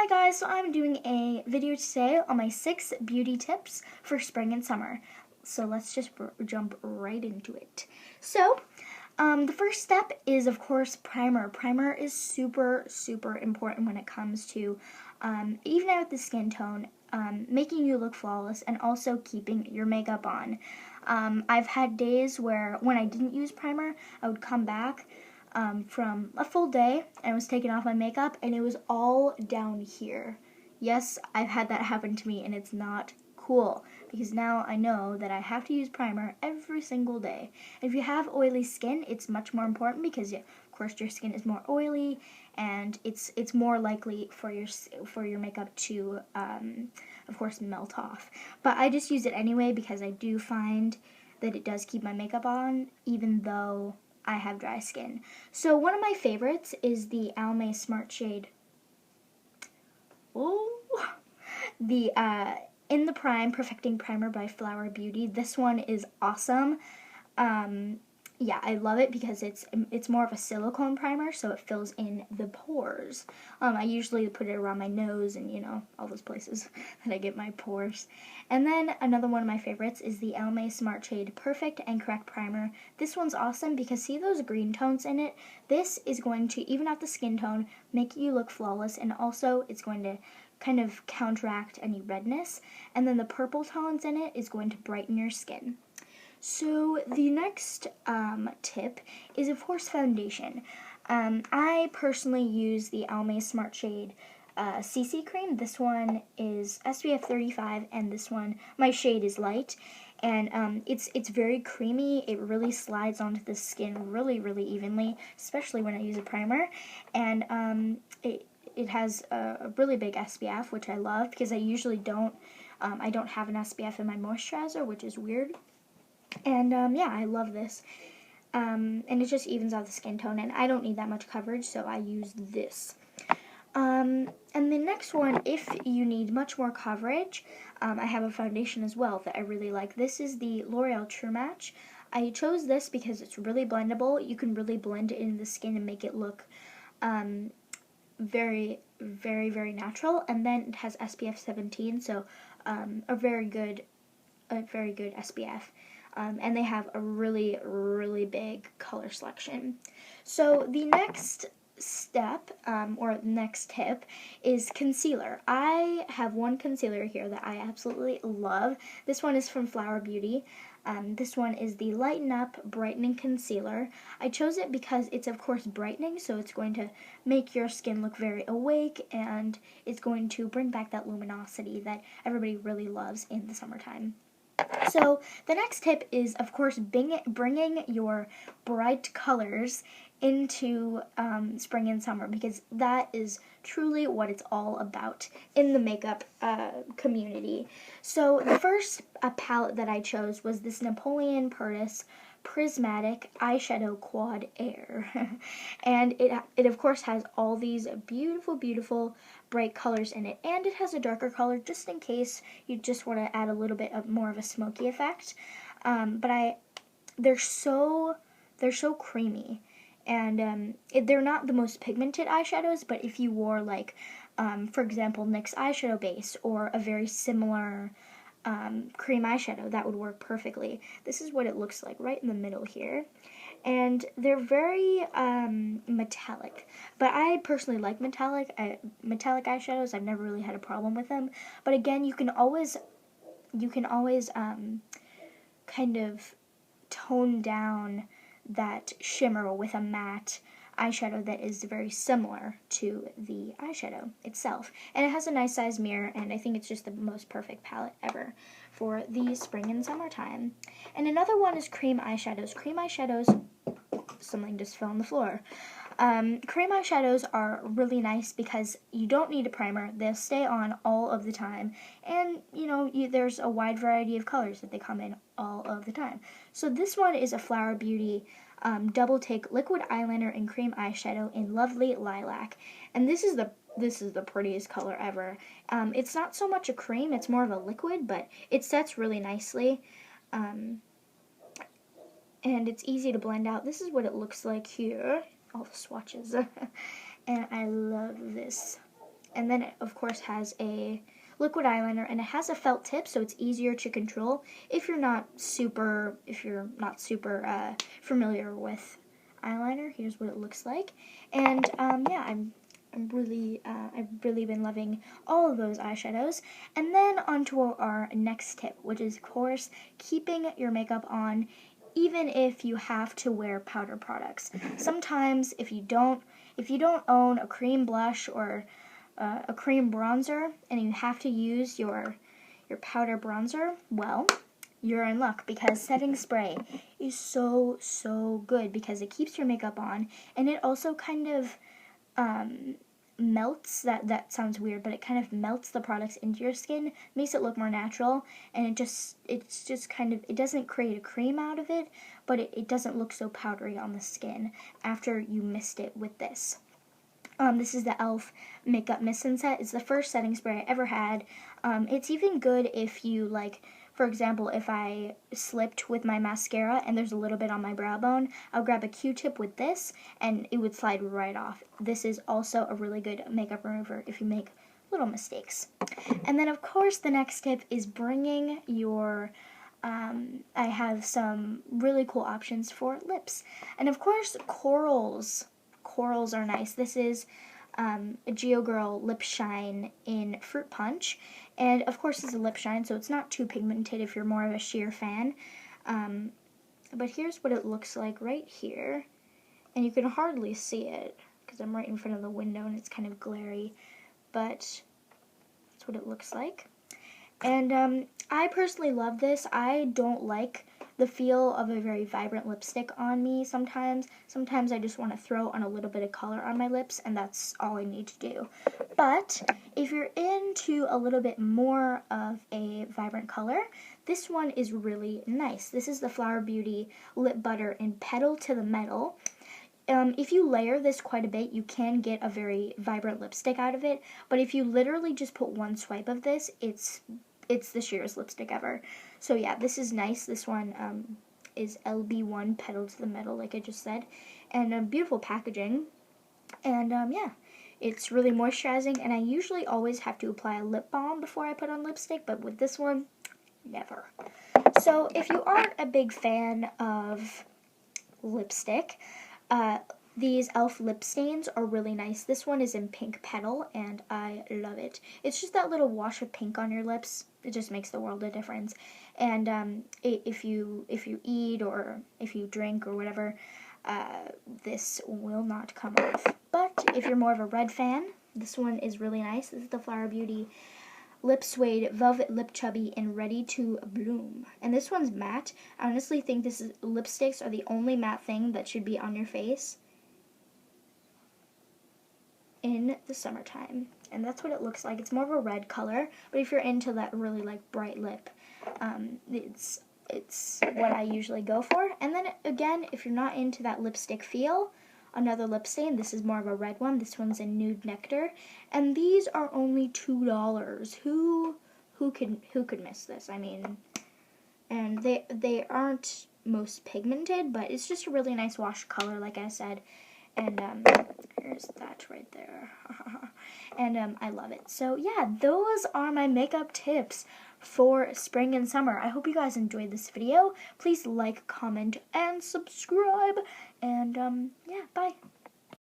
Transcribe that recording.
Hi guys, so I'm doing a video today on my 6 beauty tips for spring and summer. So let's just jump right into it. So, the first step is of course primer. Primer is super important when it comes to even out the skin tone, making you look flawless and also keeping your makeup on. I've had days where when I didn't use primer, I would come back from a full day and I was taking off my makeup and it was all down here. Yes, I've had that happen to me and it's not cool because now I know that I have to use primer every single day. If you have oily skin, it's much more important because of course your skin is more oily and it's more likely for your makeup to of course melt off. But I just use it anyway because I do find that it does keep my makeup on even though I have dry skin. So one of my favorites is the Almay Smart Shade. Oh, the In the Prime Perfecting Primer by Flower Beauty. This one is awesome. Yeah, I love it because it's more of a silicone primer, so it fills in the pores. I usually put it around my nose and, you know, all those places that I get my pores. And then another one of my favorites is the Almay Smart Shade Perfect and Correct Primer. This one's awesome because see those green tones in it? This is going to even out the skin tone, make you look flawless, and also it's going to kind of counteract any redness. And then the purple tones in it is going to brighten your skin. So the next tip is of course foundation. I personally use the Almay Smart Shade CC cream. This one is SPF 35 and this one, my shade is light. And it's very creamy. It really slides onto the skin really evenly, especially when I use a primer. And it has a really big SPF, which I love because I usually don't have an SPF in my moisturizer, which is weird. And yeah, I love this. And it just evens out the skin tone, and I don't need that much coverage, so I use this. And the next one, if you need much more coverage, I have a foundation as well that I really like. This is the L'Oreal True Match. I chose this because it's really blendable. You can really blend it into the skin and make it look very natural. And then it has SPF 17, so a very good SPF. And they have a really big color selection. So the next step, or next tip, is concealer. I have one concealer here that I absolutely love. This one is from Flower Beauty. This one is the Lighten Up Brightening Concealer. I chose it because it's of course brightening, so it's going to make your skin look very awake, and it's going to bring back that luminosity that everybody really loves in the summertime. So the next tip is, of course, bringing your bright colors into spring and summer, because that is truly what it's all about in the makeup community. So the first palette that I chose was this Napoleon Purdis Prismatic Eyeshadow Quad Air. And it of course has all these beautiful bright colors in it, and it has a darker color just in case you just want to add a little bit of more of a smoky effect. But they're so creamy, and they're not the most pigmented eyeshadows, but if you wore like for example NYX eyeshadow base or a very similar cream eyeshadow, that would work perfectly. This is what it looks like right in the middle here. And they're very metallic, but I personally like metallic eyeshadows. I've never really had a problem with them. But again, you can always kind of tone down that shimmer with a matte eyeshadow that is very similar to the eyeshadow itself. And it has a nice size mirror, and I think it's just the most perfect palette ever for the spring and summertime. And another one is cream eyeshadows. Cream eyeshadows, something just fell on the floor. Cream eyeshadows are really nice because you don't need a primer. They'll stay on all of the time. And, you know, there's a wide variety of colors that they come in all of the time. So this one is a Flower Beauty Double Take Liquid Eyeliner and Cream Eyeshadow in Lovely Lilac. And this is the prettiest color ever. It's not so much a cream, it's more of a liquid, but it sets really nicely. And it's easy to blend out. This is what it looks like here. All the swatches. And I love this. And then it, of course, has a liquid eyeliner, and it has a felt tip, so it's easier to control if you're not super familiar with eyeliner. Here's what it looks like, and yeah, I've really been loving all of those eyeshadows. And then on to our next tip, which is, of course, keeping your makeup on even if you have to wear powder products. Sometimes if you don't own a cream blush or a cream bronzer and you have to use your powder bronzer, well, you're in luck, because setting spray is so good because it keeps your makeup on, and it also kind of melts, that sounds weird, but it kind of melts the products into your skin, makes it look more natural, and it's just kind of, it doesn't create a cream out of it, but it doesn't look so powdery on the skin after you mist it with this. This is the e.l.f. Makeup Mist and Set. It's the first setting spray I ever had. It's even good if you, like, for example, if I slipped with my mascara and there's a little bit on my brow bone, I'll grab a Q-tip with this and it would slide right off. This is also a really good makeup remover if you make little mistakes. And then, of course, the next tip is bringing your I have some really cool options for lips. And, of course, corals. Corals are nice. This is a GeoGirl Lip Shine in Fruit Punch. And, of course, it's a lip shine, so it's not too pigmented if you're more of a sheer fan. But here's what it looks like right here. And you can hardly see it because I'm right in front of the window and it's kind of glary. But that's what it looks like. And I personally love this. I don't like the feel of a very vibrant lipstick on me sometimes. Sometimes I just want to throw on a little bit of color on my lips, and that's all I need to do. But if you're into a little bit more of a vibrant color, this one is really nice. This is the Flower Beauty Lip Butter in Petal to the Metal. If you layer this quite a bit, you can get a very vibrant lipstick out of it. But if you literally just put one swipe of this, it's the sheerest lipstick ever. So yeah, this is nice. This one is LB1 Petal to the Metal, like I just said. And beautiful packaging. And yeah, it's really moisturizing. And I usually always have to apply a lip balm before I put on lipstick, but with this one, never. So if you aren't a big fan of lipstick, these e.l.f. lip stains are really nice. This one is in Pink Petal, and I love it. It's just that little wash of pink on your lips. It just makes the world of difference. And if you eat or if you drink or whatever, this will not come off. But if you're more of a red fan, this one is really nice. This is the Flower Beauty Lip Suede Velvet Lip Chubby in Ready to Bloom. And this one's matte. I honestly think lipsticks are the only matte thing that should be on your face in the summertime. And that's what it looks like. It's more of a red color, but if you're into that really like bright lip, it's what I usually go for. And then again, if you're not into that lipstick feel, another lip stain. This is more of a red one. This one's in Nude Nectar, and these are only $2. Who could miss this? I mean, and they aren't most pigmented, but it's just a really nice wash color, like I said. And here's that right there. And I love it. So yeah, those are my makeup tips for spring and summer. I hope you guys enjoyed this video. Please like, comment, and subscribe. And yeah, bye.